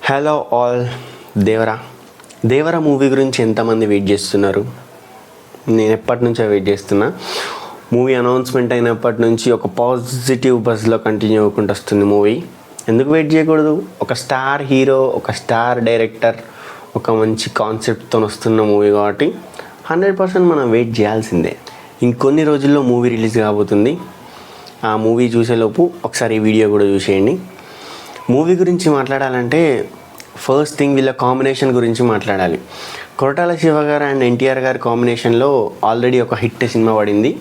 Hello all. Devara movie గురించి ఎంతమంది wait చేస్తున్నారు? నేను ఎప్పటి నుంచో వెయిట్ చేస్తున్నా. మూవీ అనౌన్స్మెంట్ అయినప్పటి నుంచి ఒక పాజిటివ్ బజ్లో కంటిన్యూ అవ్వకుండా వస్తుంది మూవీ. ఎందుకు వెయిట్ చేయకూడదు? ఒక స్టార్ హీరో, ఒక స్టార్ డైరెక్టర్, ఒక మంచి కాన్సెప్ట్తో వస్తున్న మూవీ కాబట్టి 100% మనం వెయిట్ చేయాల్సిందే. ఇంకొన్ని రోజుల్లో మూవీ రిలీజ్ కాబోతుంది. ఆ మూవీ చూసేలోపు ఒకసారి ఈ వీడియో కూడా చూసేయండి. మూవీ గురించి మాట్లాడాలంటే ఫస్ట్ థింగ్ వీళ్ళ కాంబినేషన్ గురించి మాట్లాడాలి. కొరటాల శివ గారు అండ్ ఎన్టీఆర్ గారి కాంబినేషన్లో ఆల్రెడీ ఒక హిట్ సినిమా పడింది,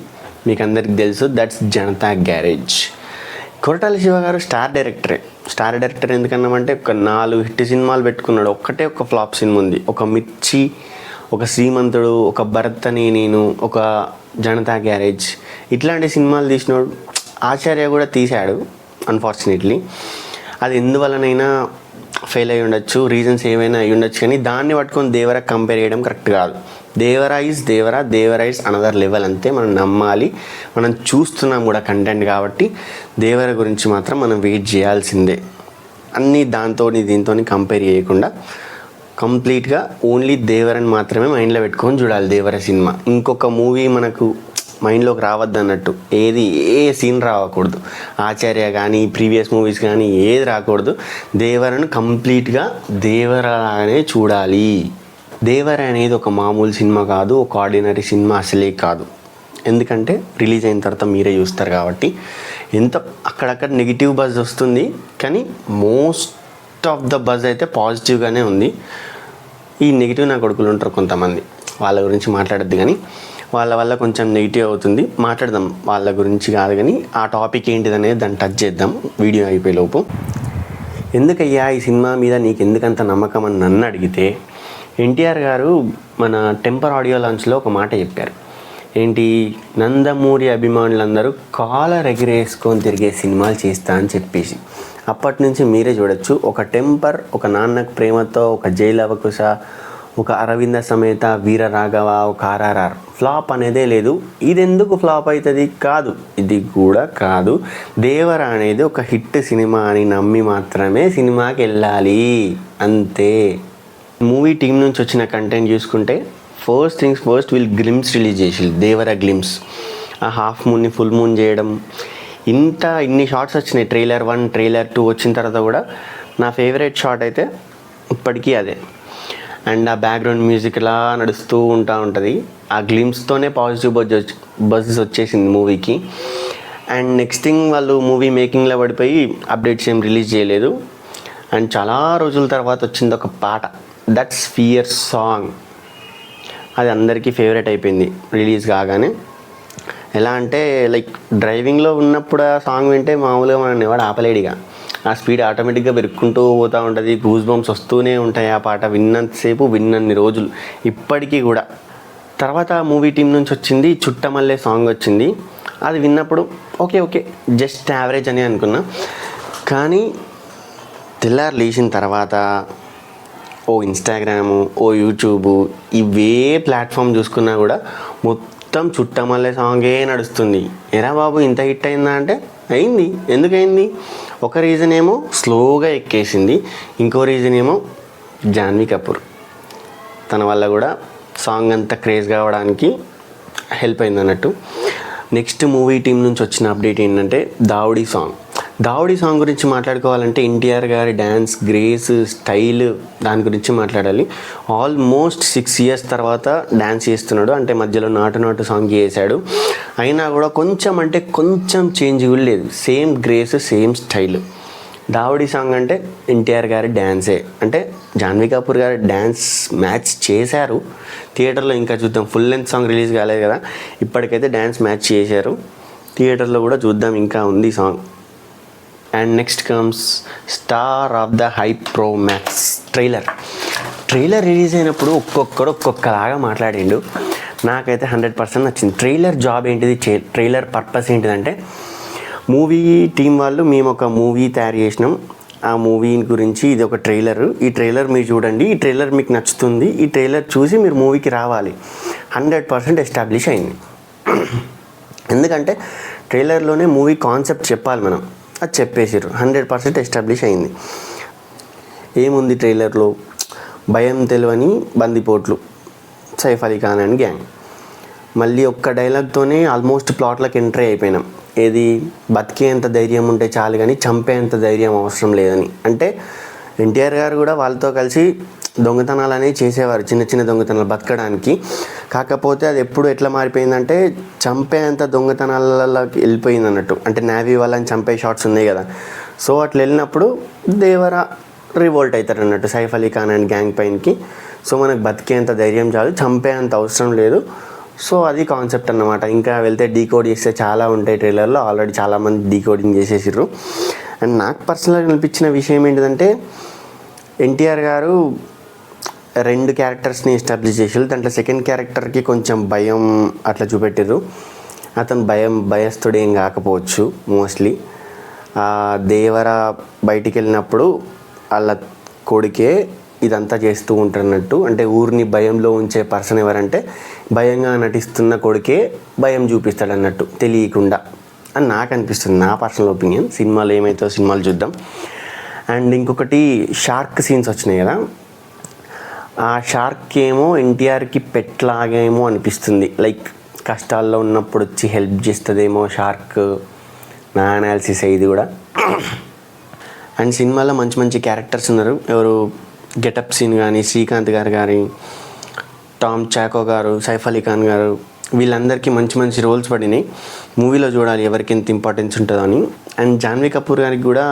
మీకు అందరికి తెలుసు. That's Janatha Garage. Koratala Siva garu star director ఎందుకన్నామంటే ఒక 4 హిట్ సినిమాలు పెట్టుకున్నాడు. ఒక ఫ్లాప్ సినిమా ఉంది. ఒక మిర్చి, ఒక శ్రీమంతుడు, ఒక భరత్ అని నేను, ఒక జనతా గ్యారేజ్, ఇట్లాంటి సినిమాలు తీసినాడు. ఆచార్య కూడా తీశాడు. అన్ఫార్చునేట్లీ అది ఎందువలనైనా ఫెయిల్ అయ్యి ఉండొచ్చు, రీజన్స్ ఏమైనా అయ్యి ఉండొచ్చు. కానీ దాన్ని పట్టుకొని దేవరా కంపేర్ చేయడం కరెక్ట్ కాదు. Devara is another level. అంతే, మనం నమ్మాలి. మనం చూస్తున్నాం కూడా కంటెంట్ కాబట్టి దేవరా గురించి మాత్రం మనం వెయిట్ చేయాల్సిందే. అన్నీ దీంతో కంపేర్ చేయకుండా కంప్లీట్గా ఓన్లీ దేవరని మాత్రమే మైండ్లో పెట్టుకొని చూడాలి దేవర సినిమా. ఇంకొక మూవీ మనకు మైండ్లోకి రావద్దు అన్నట్టు, ఏ సీన్ రాకూడదు. ఆచార్య కానీ ప్రీవియస్ మూవీస్ కానీ ఏది రాకూడదు. దేవరను కంప్లీట్గా దేవరలాగానే చూడాలి. దేవర అనేది ఒక మామూలు సినిమా కాదు, ఒక ఆర్డినరీ సినిమా అసలే కాదు. ఎందుకంటే రిలీజ్ అయిన తర్వాత మీరే చూస్తారు కాబట్టి. అక్కడక్కడ నెగిటివ్ బజ్ వస్తుంది, కానీ మోస్ట్ ఆఫ్ ద బజ్ అయితే పాజిటివ్గానే ఉంది. ఈ నెగిటివ్ నా కొడుకులు ఉంటారు కొంతమంది, వాళ్ళ గురించి మాట్లాడద్దు, కానీ వాళ్ళ వల్ల కొంచెం నెగిటివ్ అవుతుంది. మాట్లాడదాం వాళ్ళ గురించి కాదు, కానీ ఆ టాపిక్ ఏంటిదనేది దాన్ని టచ్ చేద్దాం వీడియో అయిపోయేలోపు. ఎందుకయ్యా ఈ సినిమా మీద నీకు ఎందుకంత నమ్మకం అని నన్ను అడిగితే, ఎన్టీఆర్ గారు మన టెంపర్ ఆడియో లాంచ్లో ఒక మాట చెప్పారు. ఏంటి, నందమూరి అభిమానులందరూ కాలర్ ఎగిరేసుకొని తిరిగే సినిమాలు చేస్తా అని చెప్పేసి. అప్పటి నుంచి మీరే చూడొచ్చు, ఒక టెంపర్, ఒక నాన్నకు ప్రేమతో, ఒక జైలు అవకుశ, ఒక అరవింద సమేత, వీర రాఘవ, ఒక RRR. ఫ్లాప్ అనేదే లేదు. ఇది ఎందుకు ఫ్లాప్ అవుతుంది? కాదు, ఇది కూడా కాదు. దేవర అనేది ఒక హిట్ సినిమా అని నమ్మి మాత్రమే సినిమాకి వెళ్ళాలి, అంతే. మూవీ టీం నుంచి వచ్చిన కంటెంట్ చూసుకుంటే ఫస్ట్ థింగ్స్ ఫస్ట్, వీళ్ళు గ్లిమ్స్ రిలీజ్ చేసి, దేవర గ్లిమ్స్, ఆ హాఫ్ మూన్ని ఫుల్ మూన్ చేయడం, ఇన్ని షార్ట్స్ వచ్చినాయి. ట్రైలర్ 1, ట్రైలర్ 2 వచ్చిన తర్వాత కూడా నా ఫేవరెట్ షాట్ అయితే ఇప్పటికీ అదే. అండ్ ఆ బ్యాక్గ్రౌండ్ మ్యూజిక్ ఇలా నడుస్తూ ఉంటుంది. ఆ గ్లిమ్స్తోనే పాజిటివ్ బజ్ వచ్చేసింది మూవీకి. అండ్ నెక్స్ట్ థింగ్, వాళ్ళు మూవీ మేకింగ్లో పడిపోయి అప్డేట్స్ ఏం రిలీజ్ చేయలేదు. అండ్ చాలా రోజుల తర్వాత వచ్చింది ఒక పాట, దట్స్ ఫియర్ సాంగ్. అది అందరికీ ఫేవరెట్ అయిపోయింది రిలీజ్ కాగానే. ఎలా అంటే లైక్ డ్రైవింగ్లో ఉన్నప్పుడు ఆ సాంగ్ వింటే మామూలుగా మనం ఎవడు ఆపలేడిగా, ఆ స్పీడ్ ఆటోమేటిక్గా పెరుక్కుంటూ పోతూ ఉంటుంది. గూస్ బంప్స్ వస్తూనే ఉంటాయి ఆ పాట విన్నంతసేపు, విన్నన్ని రోజులు, ఇప్పటికీ కూడా. తర్వాత మూవీ టీం నుంచి వచ్చింది చుట్టమల్లే సాంగ్ వచ్చింది. అది విన్నప్పుడు ఓకే జస్ట్ యావరేజ్ అని అనుకున్నా. కానీ తెల్లారు లేచిన తర్వాత ఓ ఇన్స్టాగ్రాము, ఓ యూట్యూబు, ఇవే ప్లాట్ఫామ్ చూసుకున్నా కూడా మొత్తం చుట్టమల్లే సాంగే నడుస్తుంది. ఎరా బాబు ఇంత హిట్ అయిందా అంటే అయింది. ఎందుకయింది? ఒక రీజన్ ఏమో స్లోగా ఎక్కేసింది, ఇంకో రీజన్ ఏమో జాన్వీ కపూర్, తన వల్ల కూడా సాంగ్ అంతా క్రేజ్ కావడానికి హెల్ప్ అయింది అన్నట్టు. నెక్స్ట్ మూవీ టీం నుంచి వచ్చిన అప్డేట్ ఏంటంటే దావుడి సాంగ్ గురించి మాట్లాడుకోవాలంటే ఎన్టీఆర్ గారి డ్యాన్స్, గ్రేస్, స్టైల్, దాని గురించి మాట్లాడాలి. ఆల్మోస్ట్ 6 years తర్వాత డ్యాన్స్ చేస్తున్నాడు. అంటే మధ్యలో నాటు సాంగ్ చేశాడు, అయినా కూడా కొంచెం చేంజ్ కూడా లేదు. Same grace, same style. Daavudi song అంటే ఎన్టీఆర్ గారి డ్యాన్సే. అంటే జాన్వీ కపూర్ గారి డ్యాన్స్ మ్యాచ్ చేశారు థియేటర్లో. ఇంకా చూద్దాం, ఫుల్ లెంత్ సాంగ్ రిలీజ్ కాలేదు కదా, ఇప్పటికైతే డ్యాన్స్ మ్యాచ్ చేశారు. థియేటర్లో కూడా చూద్దాం, ఇంకా ఉంది song. And next comes star of the hype pro max trailer release అయినప్పుడు ఒక్కొక్కలాగా మాట్లాడిండు. నాకైతే 100% నచ్చింది. ట్రైలర్ జాబ్ ఏంటిది, ట్రైలర్ పర్పస్ ఏంటిదంటే, మూవీ టీం వాళ్ళు మేము ఒక మూవీ తయారు చేసినాం, ఆ మూవీ గురించి ఇది ఒక ట్రైలర్, ఈ ట్రైలర్ మీరు చూడండి, ఈ ట్రైలర్ మీకు నచ్చుతుంది, ఈ ట్రైలర్ చూసి మీరు మూవీకి రావాలి. 100% ఎస్టాబ్లిష్ అయింది. ఎందుకంటే ట్రైలర్లోనే మూవీ కాన్సెప్ట్ చెప్పాలి మనం, అది చెప్పేసారు. 100% ఎస్టాబ్లిష్ అయింది. ఏముంది ట్రైలర్లో, భయం తెలియని బందిపోట్లు, సైఫ్ అలీ ఖాన్ అండ్ గ్యాంగ్. మళ్ళీ ఒక్క డైలాగ్తోనే ఆల్మోస్ట్ ప్లాట్లోకి ఎంట్రీ అయిపోయినాం. ఏది, బతికేంత ధైర్యం ఉంటే చాలు కానీ చంపేంత ధైర్యం అవసరం లేదని. అంటే ఎన్టీఆర్ గారు కూడా వాళ్ళతో కలిసి దొంగతనాలు అనేవి చేసేవారు, చిన్న చిన్న దొంగతనాలు బతకడానికి. కాకపోతే అది ఎప్పుడు ఎట్లా మారిపోయిందంటే చంపేంత దొంగతనాలకి వెళ్ళిపోయింది అన్నట్టు. అంటే నేవీ వాళ్ళని చంపే షాట్స్ ఉన్నాయి కదా, సో అట్లా వెళ్ళినప్పుడు దేవర రివోల్ట్ అవుతారు అన్నట్టు సైఫ్ అలీ ఖాన్ అండ్ గ్యాంగ్ పైనకి. సో మనకు బతికేంత ధైర్యం చాలు, చంపేంత అవసరం లేదు. సో అది కాన్సెప్ట్ అన్నమాట. ఇంకా వెళ్తే డీకోడ్ చేస్తే చాలా ఉంటాయి ట్రైలర్లో, ఆల్రెడీ చాలామంది డీకోడింగ్ చేసేసారు. అండ్ నాకు పర్సనల్గా అనిపించిన విషయం ఏంటిదంటే ఎన్టీఆర్ గారు 2 క్యారెక్టర్స్ని ఎస్టాబ్లిష్ చేసారు. దాంట్లో సెకండ్ క్యారెక్టర్కి కొంచెం భయం అట్లా చూపెట్టారు. అతను భయస్థుడు ఏం కాకపోవచ్చు మోస్ట్లీ. దేవర బయటికి వెళ్ళినప్పుడు వాళ్ళ కొడుకే ఇదంతా చేస్తూ ఉంటున్నట్టు. అంటే ఊరిని భయంలో ఉంచే పర్సన్ ఎవరంటే భయంగా నటిస్తున్న కొడుకే భయం చూపిస్తాడు అన్నట్టు తెలియకుండా అని నాకు అనిపిస్తుంది, నా పర్సనల్ ఒపీనియన్. సినిమాలు ఏమైతే సినిమాలు చూద్దాం. అండ్ ఇంకొకటి షార్క్ సీన్స్ వచ్చినాయి కదా, ఆ షార్క్ ఏమో ఎన్టీఆర్కి పెట్లాగేమో అనిపిస్తుంది. లైక్ కష్టాల్లో ఉన్నప్పుడు వచ్చి హెల్ప్ చేస్తుందేమో షార్క్, నా అనాలిసిస్ ఇది కూడా. అండ్ సినిమాలో మంచి మంచి క్యారెక్టర్స్ ఉన్నారు. ఎవరు, గెటప్ సీన్ కానీ, శ్రీకాంత్ గారు కానీ, టామ్ చాకో గారు, సైఫ్ అలీ ఖాన్ గారు, వీళ్ళందరికీ మంచి మంచి రోల్స్ పడినాయి. మూవీలో చూడాలి ఎవరికి ఎంత ఇంపార్టెన్స్ ఉంటుందో అని. అండ్ జాన్వీ కపూర్ గారికి కూడా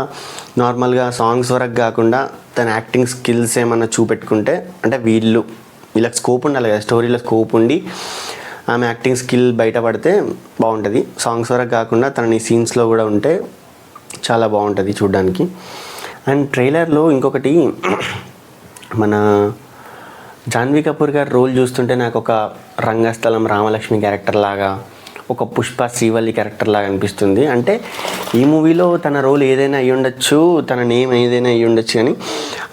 నార్మల్గా సాంగ్స్ వరకు కాకుండా తన యాక్టింగ్ స్కిల్స్ ఏమన్నా చూపెట్టుకుంటే, అంటే వీళ్ళకి స్కోప్ ఉండాలి కదా, స్టోరీలో స్కోప్ ఉండి ఆమె యాక్టింగ్ స్కిల్ బయటపడితే బాగుంటుంది. సాంగ్స్ వరకు కాకుండా తనని సీన్స్లో కూడా ఉంటే చాలా బాగుంటుంది చూడడానికి. అండ్ ట్రైలర్లో ఇంకొకటి, మన జాన్వీ కపూర్ గారి రోల్ చూస్తుంటే నాకు ఒక రంగస్థలం రామలక్ష్మి క్యారెక్టర్ లాగా, ఒక పుష్ప శ్రీవల్లి క్యారెక్టర్ లాగా అనిపిస్తుంది. అంటే ఈ మూవీలో తన రోల్ ఏదైనా అయ్యి ఉండొచ్చు, తన నేమ్ ఏదైనా అయ్యి ఉండొచ్చు, కానీ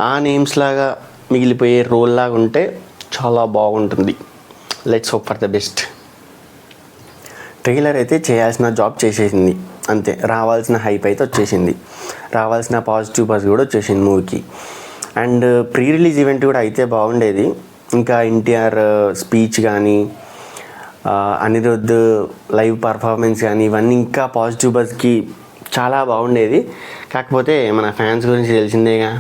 ఆ నేమ్స్ లాగా మిగిలిపోయే రోల్ లాగా ఉంటే చాలా బాగుంటుంది. Let's hope for the best. Trailer అయితే చేయాల్సిన జాబ్ చేసేసింది అంతే. రావాల్సిన హైప్ అయితే వచ్చేసింది, రావాల్సిన పాజిటివ్ బజ్ కూడా వచ్చేసింది మూవీకి. అండ్ ప్రీ రిలీజ్ ఈవెంట్ కూడా అయితే బాగుండేది. ఇంకా ఎన్టీఆర్ స్పీచ్ కానీ, అనిరుద్ధ్ లైవ్ పర్ఫార్మెన్స్ కానీ, ఇవన్నీ ఇంకా పాజిటివ్ బజ్కి చాలా బాగుండేది. కాకపోతే మన ఫ్యాన్స్ గురించి తెలిసిందేగా,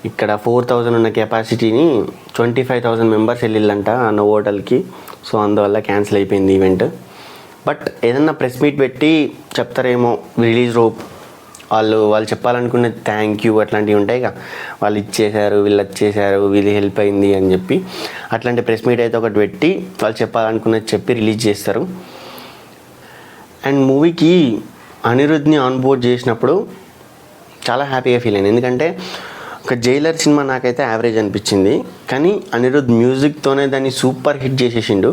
ఇక్కడ 4000 ఉన్న కెపాసిటీని 25,000 మెంబర్స్ వెళ్ళిళ్ళంట అన్న హోటల్కి. సో అందువల్ల క్యాన్సిల్ అయిపోయింది ఈవెంట్. బట్ ఏదన్నా ప్రెస్ మీట్ పెట్టి చెప్తారేమో రిలీజ్ రోప్, వాళ్ళు చెప్పాలనుకున్న థ్యాంక్ యూ అట్లాంటివి ఉంటాయిగా, వాళ్ళు ఇచ్చేశారు, వీళ్ళు వచ్చేసారు, వీళ్ళు హెల్ప్ అయింది అని చెప్పి అట్లాంటి ప్రెస్ మీట్ అయితే ఒకటి పెట్టి వాళ్ళు చెప్పాలనుకున్నది చెప్పి రిలీజ్ చేస్తారు. అండ్ మూవీకి అనిరుద్ధ్ని ఆన్బోర్డ్ చేసినప్పుడు చాలా హ్యాపీగా ఫీల్ అయింది. ఎందుకంటే ఒక జైలర్ సినిమా నాకైతే యావరేజ్ అనిపించింది, కానీ అనిరుద్ధ్ మ్యూజిక్తోనే దాన్ని సూపర్ హిట్ చేసేసిండు.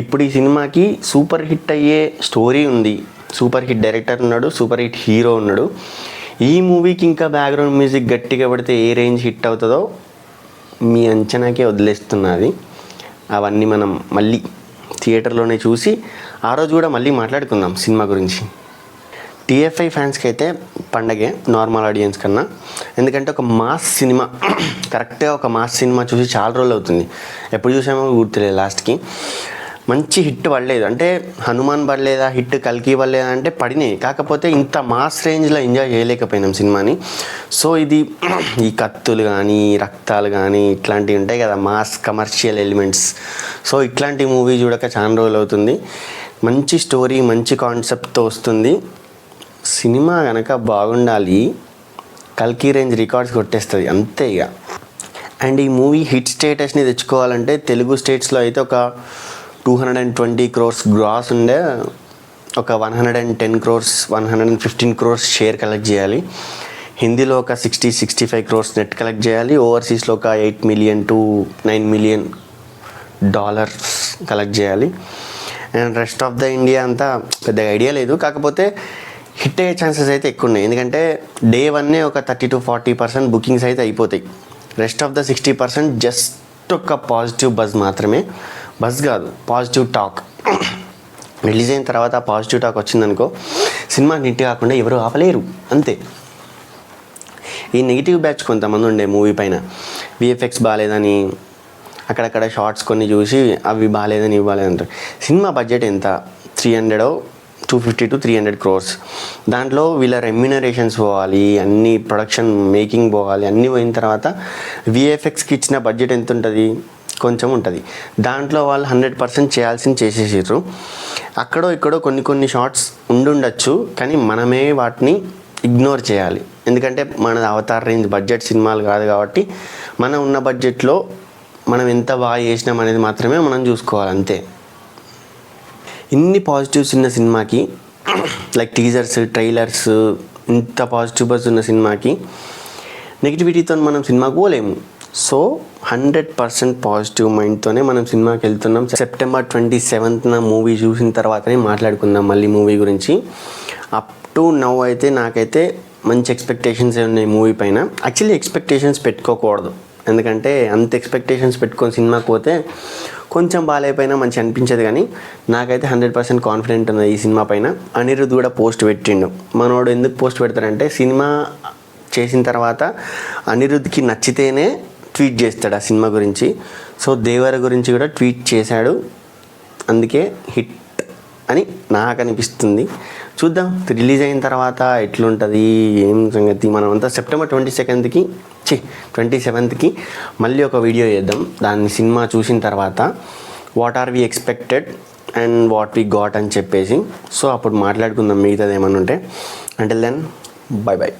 ఇప్పుడు ఈ సినిమాకి సూపర్ హిట్ అయ్యే స్టోరీ ఉంది, సూపర్ హిట్ డైరెక్టర్ ఉన్నాడు, సూపర్ హిట్ హీరో ఉన్నాడు. ఈ మూవీకి ఇంకా బ్యాక్గ్రౌండ్ మ్యూజిక్ గట్టిగా పడితే ఏ రేంజ్ హిట్ అవుతుందో మీ అంచనాకే వదిలేస్తున్నది. అవన్నీ మనం మళ్ళీ థియేటర్లోనే చూసి ఆ రోజు కూడా మళ్ళీ మాట్లాడుకుందాం సినిమా గురించి. టీఎఫ్ఐ ఫ్యాన్స్కి అయితే పండగే నార్మల్ ఆడియన్స్ కన్నా. ఎందుకంటే ఒక మాస్ సినిమా, కరెక్ట్గా ఒక మాస్ సినిమా చూసి చాలా రోజులు అవుతుంది. ఎప్పుడు చూసామో గుర్తులేదు లాస్ట్కి. మంచి హిట్ పడలేదు అంటే హనుమాన్ పడలేదా, హిట్ కల్కి పడలేదా అంటే పడినాయి. కాకపోతే ఇంత మాస్ రేంజ్లో ఎంజాయ్ చేయలేకపోయినాం సినిమాని. సో ఇది ఈ కత్తులు కానీ, రక్తాలు కానీ ఇట్లాంటివి ఉంటాయి కదా మాస్ కమర్షియల్ ఎలిమెంట్స్. సో ఇట్లాంటి మూవీ చూడక చాలా రోజులు అవుతుంది. మంచి స్టోరీ, మంచి కాన్సెప్ట్తో వస్తుంది. సినిమా కనుక బాగుండాలి, కల్కి రేంజ్ రికార్డ్స్ కొట్టేస్తుంది అంతే ఇక. అండ్ ఈ మూవీ హిట్ స్టేటస్ని తెచ్చుకోవాలంటే తెలుగు స్టేట్స్లో అయితే ఒక 220 crores గ్రాస్ ఉండే, ఒక 110 crores 115 crores షేర్ కలెక్ట్ చేయాలి. హిందీలో ఒక 60-65 crores నెట్ కలెక్ట్ చేయాలి. ఓవర్సీస్లో ఒక $8 million to $9 million కలెక్ట్ చేయాలి. And rest of the India అంతా పెద్దగా ఐడియా లేదు. కాకపోతే హిట్ అయ్యే ఛాన్సెస్ అయితే ఎక్కువ ఉన్నాయి. ఎందుకంటే డే 1 ఒక 30 to 40% బుకింగ్స్ అయితే అయిపోతాయి. రెస్ట్ ఆఫ్ ద 60% జస్ట్ ఒక పాజిటివ్ బజ్ మాత్రమే. బజ్ కాదు, పాజిటివ్ టాక్. రిలీజ్ అయిన తర్వాత ఆ పాజిటివ్ టాక్ వచ్చిందనుకో సినిమా హిట్ కాకుండా ఎవరు ఆపలేరు అంతే. ఈ నెగిటివ్ బ్యాచ్ కొంతమంది ఉండే మూవీ పైన విఎఫ్ఎక్స్ బాగాలేదని అక్కడక్కడ షార్ట్స్ కొన్ని చూసి అవి బాగాలేదని ఇవి బాగాలేదంటారు. సినిమా బడ్జెట్ ఎంత 250 to 300 crores. దాంట్లో వీళ్ళ రెమ్యునరేషన్స్ పోవాలి, అన్ని ప్రొడక్షన్ మేకింగ్ పోవాలి, అన్నీ పోయిన తర్వాత విఎఫ్ఎక్స్కి ఇచ్చిన బడ్జెట్ ఎంత ఉంటుంది, కొంచెం ఉంటుంది. దాంట్లో వాళ్ళు 100% చేయాల్సింది చేసేసారు. అక్కడో ఇక్కడో కొన్ని షార్ట్స్ ఉండుండొచ్చు, కానీ మనమే వాటిని ఇగ్నోర్ చేయాలి. ఎందుకంటే మన అవతార్ రేంజ్ బడ్జెట్ సినిమాలు కాదు కాబట్టి మనం ఉన్న బడ్జెట్లో మనం ఎంత బాగా చేసినాం అనేది మాత్రమే మనం చూసుకోవాలి, అంతే. ఇన్ని పాజిటివ్స్ ఉన్న సినిమాకి లైక్ టీజర్స్, ట్రైలర్స్, ఇంత పాజిటివ్ బస్ ఉన్న సినిమాకి నెగిటివిటీతో మనం సినిమాకి పోలేము. సో 100% పాజిటివ్ మైండ్తోనే మనం సినిమాకి వెళ్తున్నాం. September 27th మూవీ చూసిన తర్వాతనే మాట్లాడుకుందాం మళ్ళీ మూవీ గురించి. అప్ టు నౌ అయితే నాకైతే మంచి ఎక్స్పెక్టేషన్స్ ఉన్నాయి మూవీ పైన. యాక్చువల్లీ ఎక్స్పెక్టేషన్స్ పెట్టుకోకూడదు, ఎందుకంటే అంత ఎక్స్పెక్టేషన్స్ పెట్టుకొని సినిమాకి పోతే కొంచెం బాగాలేకపోయినా మంచి అనిపించదు. కానీ నాకైతే 100% కాన్ఫిడెంట్ ఉన్నది ఈ సినిమా పైన. అనిరుద్ధ్ కూడా పోస్ట్ పెట్టిండు. మనోడు ఎందుకు పోస్ట్ పెడతారంటే సినిమా చేసిన తర్వాత అనిరుద్ధ్కి నచ్చితేనే ట్వీట్ చేస్తాడు ఆ సినిమా గురించి. సో దేవర గురించి కూడా ట్వీట్ చేశాడు, అందుకే హిట్ అని నాకు అనిపిస్తుంది. చూద్దాం రిలీజ్ అయిన తర్వాత ఎట్లుంటుంది ఏం సంగతి. మనం అంతా September 27th మళ్ళీ ఒక వీడియో చేద్దాం, దాన్ని సినిమా చూసిన తర్వాత what are we expected and what we got అని చెప్పేసి. సో అప్పుడు మాట్లాడుకుందాం మిగతాది ఏమన్నా ఉంటే. Until then bye by.